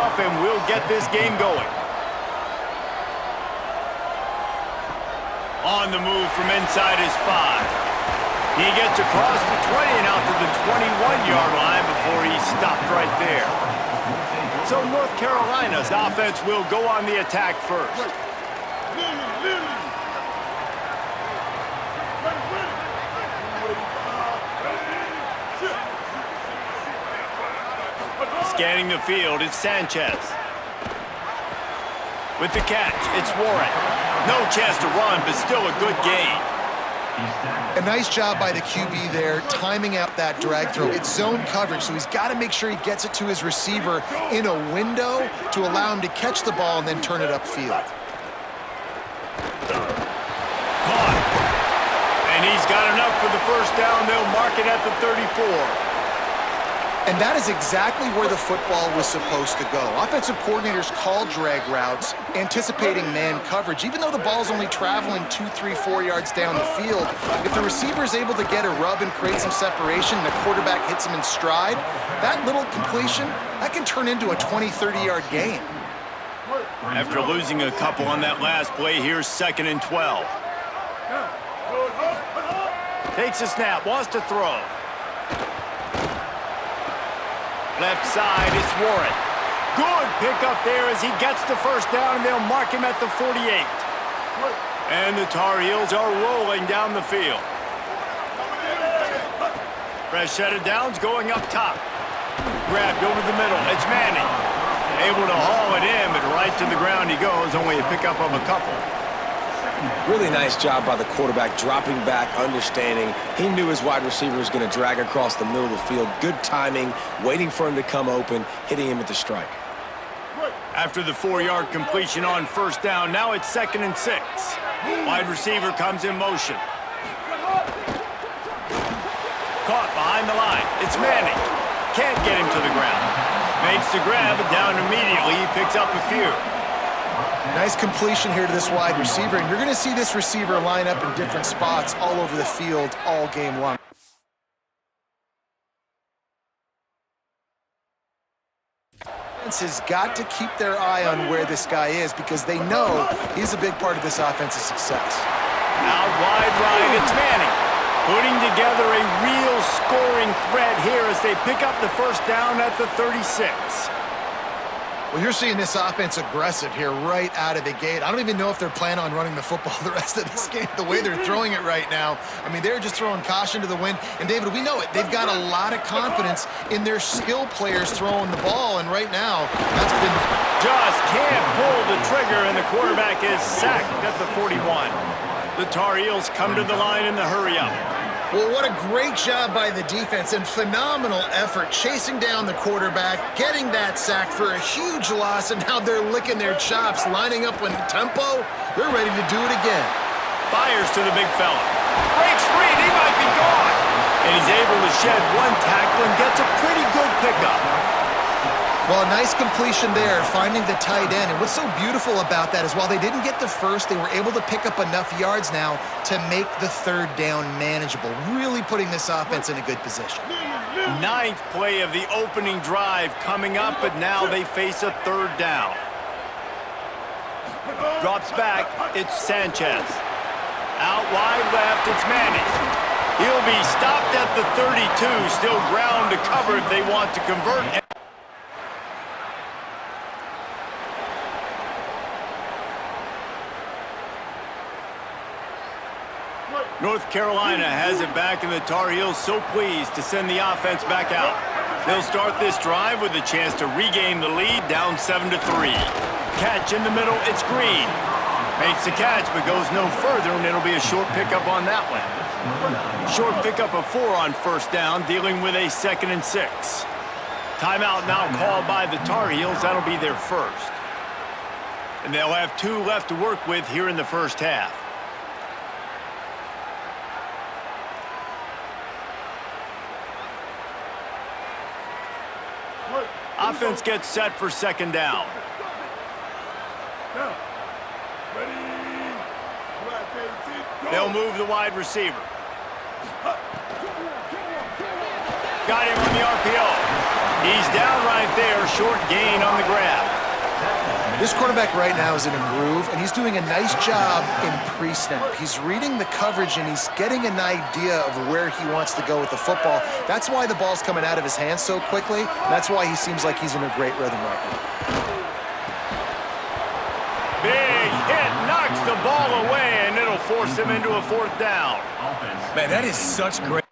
off, and we'll get this game going. On the move from inside his 5. He gets across the 20 and out to the 21-yard line before he stopped right there. So North Carolina's offense will go on the attack first. Scanning the field, it's Sanchez. With the catch, it's Warren. No chance to run, but still a good gain. A nice job by the QB there, timing out that drag throw. It's zone coverage, so he's got to make sure he gets it to his receiver in a window to allow him to catch the ball and then turn it upfield. Caught. And he's got enough for the first down. They'll mark it at the 34. And that is exactly where the football was supposed to go. Offensive coordinators call drag routes, anticipating man coverage. Even though the ball's only traveling 2, 3, 4 yards down the field, if the receiver is able to get a rub and create some separation and the quarterback hits him in stride, that little completion, that can turn into a 20, 30-yard gain. After losing a couple on that last play, here's 2nd and 12. Takes a snap, wants to throw. Left side, it's Warren. Good pickup there as he gets the first down, and they'll mark him at the 48. And the Tar Heels are rolling down the field. Fresh set of downs going up top. Grabbed over the middle, it's Manning. Able to haul it in, but right to the ground he goes, only a pickup of a couple. Really nice job by the quarterback, dropping back, understanding. He knew his wide receiver was going to drag across the middle of the field. Good timing, waiting for him to come open, hitting him with the strike. After the 4-yard completion on first down, now it's 2nd and 6. Wide receiver comes in motion. Caught behind the line. It's Manning. Can't get him to the ground. Makes the grab, but down immediately. He picks up a few. Nice completion here to this wide receiver, and you're going to see this receiver line up in different spots all over the field all game long. Defense has got to keep their eye on where this guy is because they know he's a big part of this offense's success. Out wide right, it's Manning. Putting together a real scoring threat here as they pick up the first down at the 36. Well, you're seeing this offense aggressive here right out of the gate. I don't even know if they're planning on running the football the rest of this game, the way they're throwing it right now. I mean, they're just throwing caution to the wind. And, David, we know it. They've got a lot of confidence in their skill players throwing the ball, and right now, that's been... Just can't pull the trigger, and the quarterback is sacked at the 41. The Tar Heels come to the line in the hurry-up. Well, what a great job by the defense and phenomenal effort chasing down the quarterback, getting that sack for a huge loss, and now they're licking their chops, lining up in tempo. They're ready to do it again. Fires to the big fella. Breaks free, and he might be gone. And he's able to shed one tackle and gets a pretty good pickup. Well, a nice completion there, finding the tight end. And what's so beautiful about that is while they didn't get the first, they were able to pick up enough yards now to make the third down manageable, really putting this offense in a good position. 9th play of the opening drive coming up, but now they face a third down. Drops back, it's Sanchez. Out wide left, it's Manning. He'll be stopped at the 32, still ground to cover if they want to convert. North Carolina has it back, and the Tar Heels so pleased to send the offense back out. They'll start this drive with a chance to regain the lead, down 7-3. Catch in the middle, it's Green. Makes the catch, but goes no further, and it'll be a short pickup on that one. Short pickup of 4 on first down, dealing with a 2nd and 6. Timeout now called by the Tar Heels. That'll be their first. And they'll have 2 left to work with here in the first half. Offense gets set for 2nd down. They'll move the wide receiver. Got him on the RPO. He's down right there, short gain on the grab. This quarterback right now is in a groove, and he's doing a nice job in pre-snap. He's reading the coverage, and he's getting an idea of where he wants to go with the football. That's why the ball's coming out of his hands so quickly. That's why he seems like he's in a great rhythm right now. Big hit, knocks the ball away, and it'll force him into a 4th down. Man, that is such great.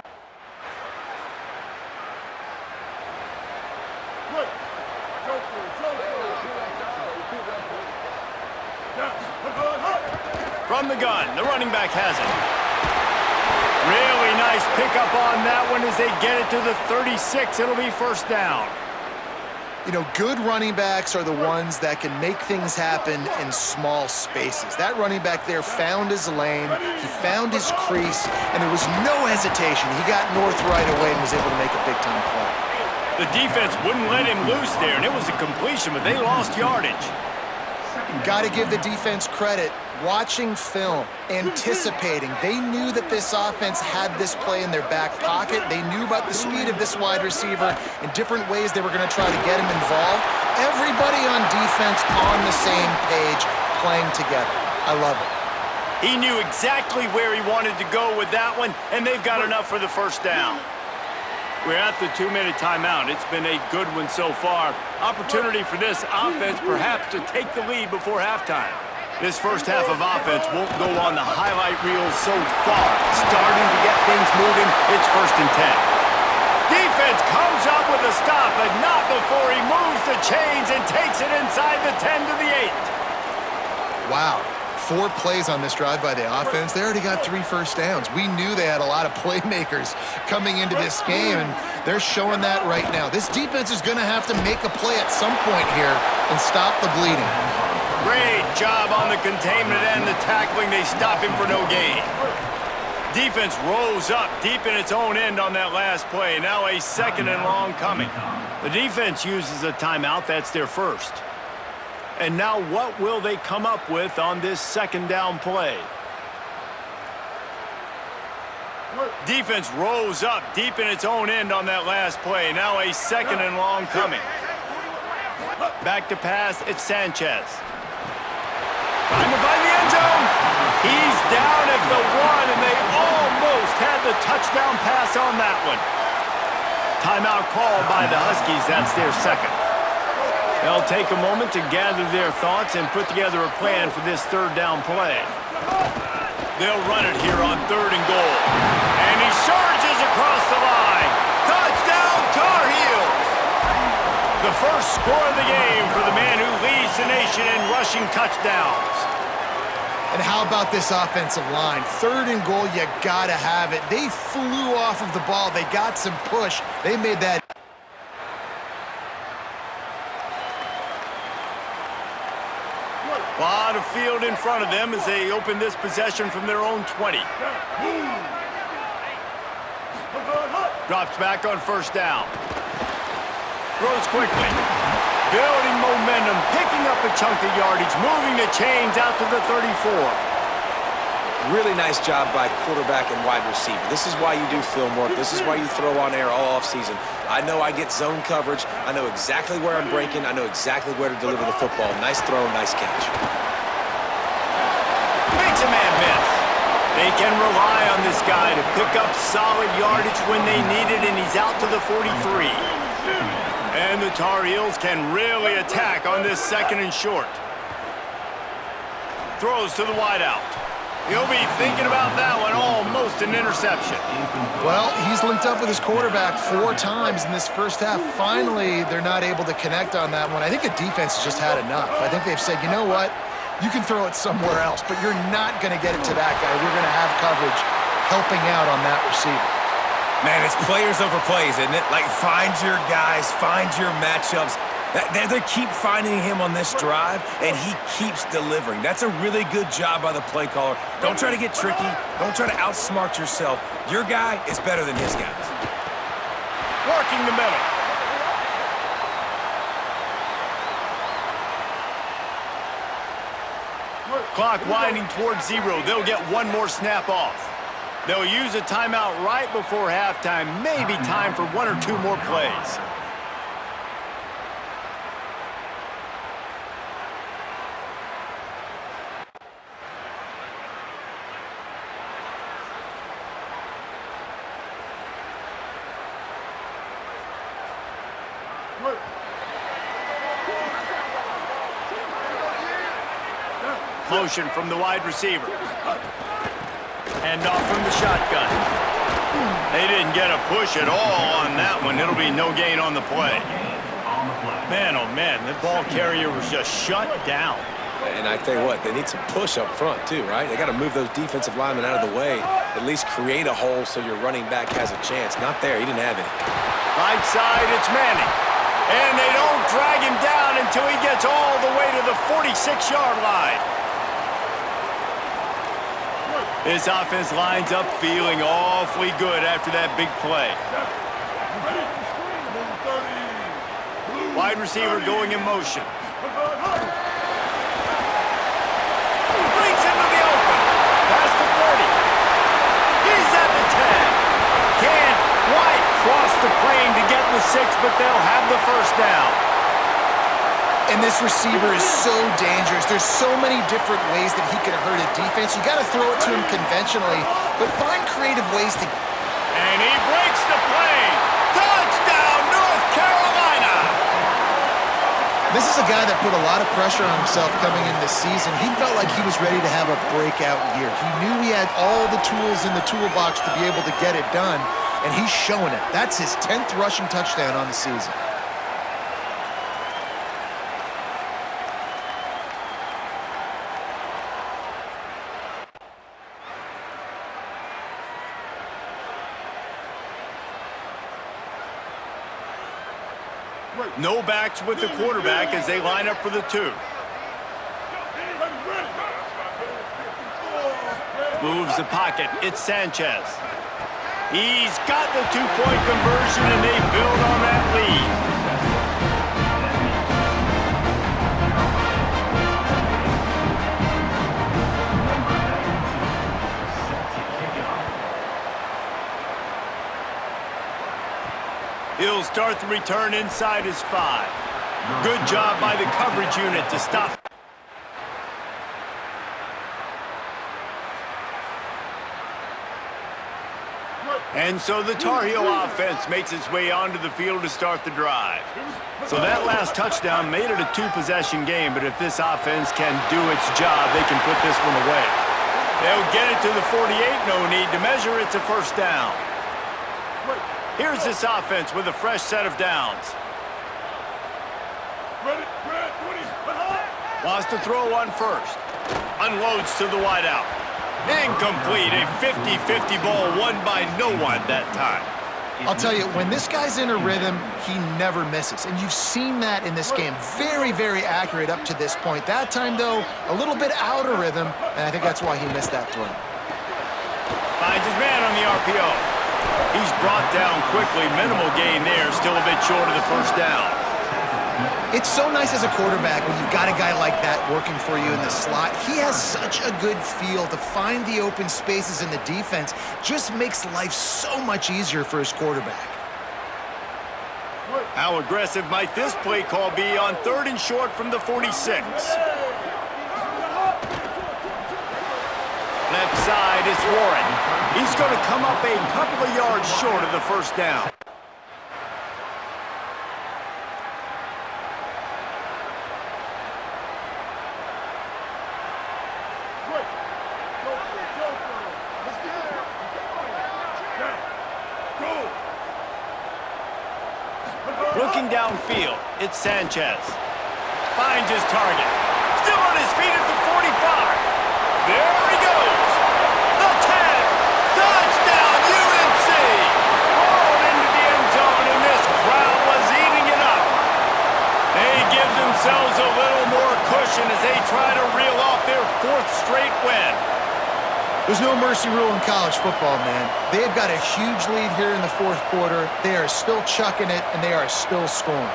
From the gun, the running back has it. Really nice pickup on that one as they get it to the 36. It'll be 1st down. You know, good running backs are the ones that can make things happen in small spaces. That running back there found his lane, he found his crease, and there was no hesitation. He got north right away and was able to make a big-time play. The defense wouldn't let him loose there, and it was a completion, but they lost yardage. Got to give the defense credit. Watching film, anticipating. They knew that this offense had this play in their back pocket. They knew about the speed of this wide receiver and different ways they were going to try to get him involved. Everybody on defense on the same page, playing together. I love it. He knew exactly where he wanted to go with that one, and they've got enough for the 1st down. We're at the 2-minute timeout. It's been a good one so far. Opportunity for this offense perhaps to take the lead before halftime. This first half of offense won't go on the highlight reel so far. Starting to get things moving, it's 1st and 10. Defense comes up with a stop, but not before he moves the chains and takes it inside the 10 to the 8. Wow. 4 plays on this drive by the offense. They already got 3 first downs. We knew they had a lot of playmakers coming into this game, and they're showing that right now. This defense is going to have to make a play at some point here and stop the bleeding. Great job on the containment and the tackling. They stop him for no gain. Defense rose up deep in its own end on that last play. Now a 2nd and long coming. The defense uses a timeout. That's their first. And now what will they come up with on this 2nd down play? Defense rose up deep in its own end on that last play. Now a 2nd and long coming. Back to pass, it's Sanchez. Trying to find the end zone. He's down at the 1, and they almost had the touchdown pass on that one. Timeout called by the Huskies. That's their 2nd. They'll take a moment to gather their thoughts and put together a plan for this 3rd down play. They'll run it here on 3rd and goal. And he surges across the line. Touchdown, Tar Heels! The first score of the game for the man who leads the nation in rushing touchdowns. And how about this offensive line? 3rd and goal, you gotta have it. They flew off of the ball. They got some push. They made that. A lot of field in front of them as they open this possession from their own 20. Drops back on 1st down. Throws quickly. Building momentum, picking up a chunk of yardage, moving the chains out to the 34. Really nice job by quarterback and wide receiver. This is why you do film work. This is why you throw on air all offseason. I know I get zone coverage. I know exactly where I'm breaking. I know exactly where to deliver the football. Nice throw, nice catch. Makes a man miss. They can rely on this guy to pick up solid yardage when they need it, and he's out to the 43. And the Tar Heels can really attack on this 2nd and short. Throws to the wideout. He'll be thinking about that one, almost an interception. Well, he's linked up with his quarterback 4 times in this first half. Finally, they're not able to connect on that one. I think the defense has just had enough. I think they've said, you know what? You can throw it somewhere else, but you're not going to get it to that guy. We're going to have coverage helping out on that receiver. Man, it's players over plays, isn't it? Like, find your guys, find your matchups. They keep finding him on this drive, and he keeps delivering. That's a really good job by the play caller. Don't try to get tricky. Don't try to outsmart yourself. Your guy is better than his guys. Working the middle. Clock winding towards 0. They'll get one more snap off. They'll use a timeout right before halftime. Maybe time for 1 or 2 more plays. Motion from the wide receiver. Hand off from the shotgun. They didn't get a push at all on that one. It'll be no gain on the play. Man, oh man, the ball carrier was just shut down. And I tell you what, they need some push up front too, right? They got to move those defensive linemen out of the way, at least create a hole so your running back has a chance. Not there, he didn't have any. Right side, it's Manning. And they don't drag him down until he gets all the way to the 46-yard line. This offense lines up feeling awfully good after that big play. Wide receiver going in motion. Breaks into the open. Past the 30. He's at the 10. Can't quite cross the plane to get the 6, but they'll have the first down. And this receiver is so dangerous. There's so many different ways that he can hurt a defense. You got to throw it to him conventionally, but find creative ways to... And he breaks the plane. Touchdown, North Carolina! This is a guy that put a lot of pressure on himself coming into this season. He felt like he was ready to have a breakout year. He knew he had all the tools in the toolbox to be able to get it done, and he's showing it. That's his 10th rushing touchdown on the season. No backs with the quarterback as they line up for the 2. Moves the pocket. It's Sanchez. He's got the 2-point conversion, and they build on that lead. He'll start the return inside his 5. Good job by the coverage unit to stop. And so the Tar Heel offense makes its way onto the field to start the drive. So that last touchdown made it a 2-possession game, but if this offense can do its job, they can put this one away. They'll get it to the 48, no need to measure. It's a first down. Here's this offense with a fresh set of downs. Wants to throw on first. Unloads to the wideout. Incomplete. A 50-50 ball won by no one that time. I'll tell you, when this guy's in a rhythm, he never misses. And you've seen that in this game. Very, very accurate up to this point. That time, though, a little bit out of rhythm, and I think that's why he missed that throw. Finds his man on the RPO. He's brought down quickly. Minimal gain there. Still a bit short of the first down. It's so nice as a quarterback when you've got a guy like that working for you in the slot. He has such a good feel to find the open spaces in the defense. Just makes life so much easier for his quarterback. How aggressive might this play call be on 3rd and short from the 46? Left side, it's Warren. He's going to come up a couple of yards short of the first down. Looking downfield, it's Sanchez. Finds his target. Still on his feet at the 45. There he goes. The 10. Touchdown, UNC. Rolled into the end zone, and this crowd was eating it up. They give themselves a little more cushion as they try to reel off their 4th straight win. There's no mercy rule in college football, man. They've got a huge lead here in the 4th quarter. They are still chucking it, and they are still scoring.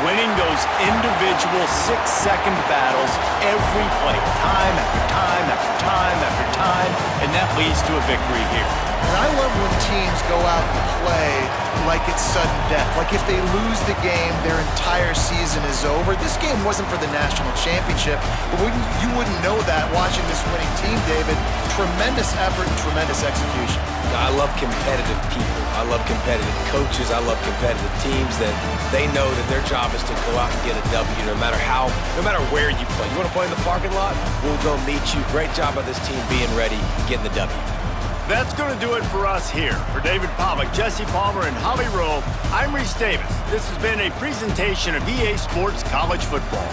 Winning those individual 6-second battles every play, time after time after time after time, and that leads to a victory here. And I love when teams go out and play like it's sudden death. Like if they lose the game, their entire season is over. This game wasn't for the national championship, but you wouldn't know that watching this winning team, David. Tremendous effort and tremendous execution. I love competitive people. I love competitive coaches. I love competitive teams that they know that their job is to go out and get a W no matter where you play. You want to play in the parking lot? We'll go meet you. Great job by this team being ready, getting the W. That's going to do it for us here. For David Pollack, Jesse Palmer, and Holly Rowe, I'm Reese Davis. This has been a presentation of EA Sports College Football.